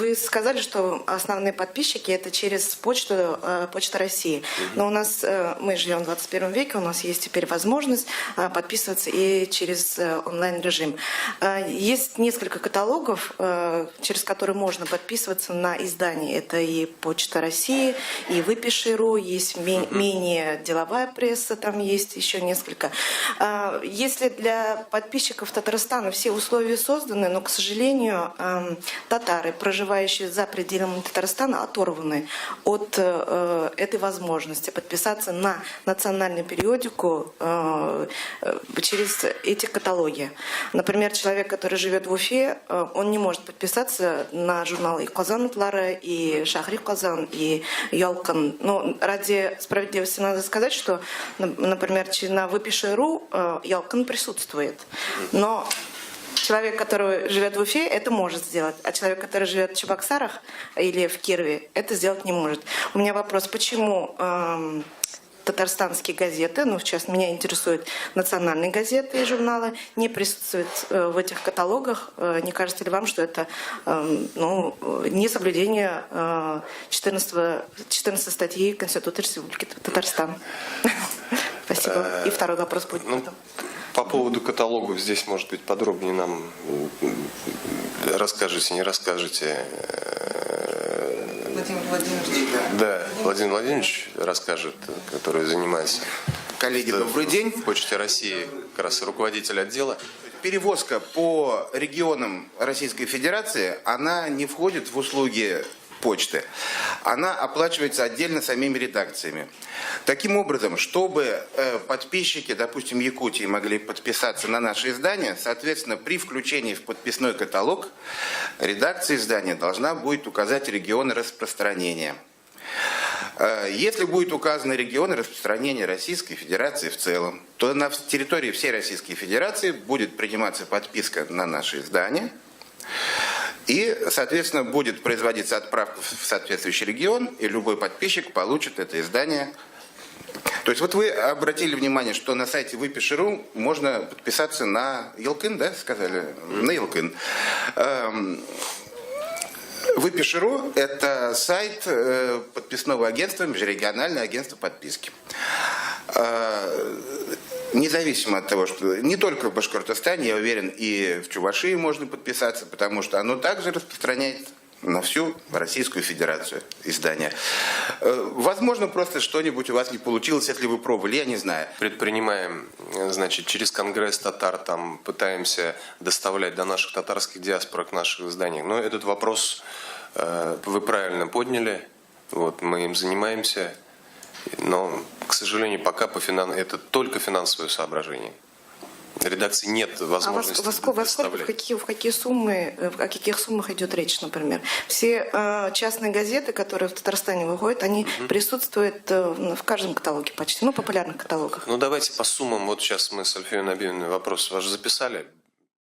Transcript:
вы сказали, что основные подписчики это через почту, Почта России. Но у нас, мы живем в 21 веке, у нас есть теперь возможность подписываться и через онлайн-режим. Есть несколько каталогов, через которые можно подписываться на издание. Это и Почта России, и Выпиши.ру, есть менее деловая пресса, там есть еще несколько. Если для подписчиков Татарстана все условия созданы, но, к сожалению, татары, проживающие за пределами Татарстана, оторваны от этой возможности подписаться на национальную периодику через эти каталоги. Например, человек, который живет в Уфе, он не может подписаться на журналы и Казан Утлары, и Шахри Казан, и Ялкан. Но ради справедливости надо сказать, что, например, на Выпиши.ру Ялкан присутствует. Но человек, который живет в Уфе, это может сделать, а человек, который живет в Чебоксарах или в Кирове, это сделать не может. У меня вопрос, почему татарстанские газеты, ну, сейчас меня интересуют национальные газеты и журналы, не присутствуют в этих каталогах? Не кажется ли вам, что это несоблюдение 14 статьи Конституции Республики Татарстан? Спасибо. И второй вопрос будет потом. По поводу каталогов здесь, может быть, подробнее нам расскажете, не расскажете? Владимир Владимирович. Да, Владимир Владимирович расскажет, который занимается. Коллеги, добрый день. В Почте России, как раз руководитель отдела. Перевозка по регионам Российской Федерации, она не входит в услуги почты. Она оплачивается отдельно самими редакциями. Таким образом, чтобы подписчики, допустим, Якутии могли подписаться на наше издание, соответственно, при включении в подписной каталог редакция издания должна будет указать регионы распространения. Если будет указаны регионы распространения Российской Федерации в целом, то на территории всей Российской Федерации будет приниматься подписка на наше издание. И, соответственно, будет производиться отправка в соответствующий регион, и любой подписчик получит это издание. То есть вот вы обратили внимание, что на сайте Выпиши.ру можно подписаться на Ялкын, да, сказали? На Ялкын. Выпиши.ру – это сайт подписного агентства, межрегиональное агентство подписки. Независимо от того, что не только в Башкортостане, я уверен, и в Чувашии можно подписаться, потому что оно также распространяет на всю Российскую Федерацию издания. Возможно, просто что-нибудь у вас не получилось, если вы пробовали, я не знаю. Предпринимаем, значит, через Конгресс татар, там пытаемся доставлять до наших татарских диаспорок наших изданий. Но этот вопрос вы правильно подняли, вот, мы им занимаемся. Но, к сожалению, пока это только финансовое соображение. Редакции нет возможности доставлять. В каких суммах идет речь, например? Все частные газеты, которые в Татарстане выходят, они присутствуют в каждом каталоге почти, популярных каталогах. Ну, давайте по суммам. Вот сейчас мы с Альфией Набиевной вопрос ваш записали.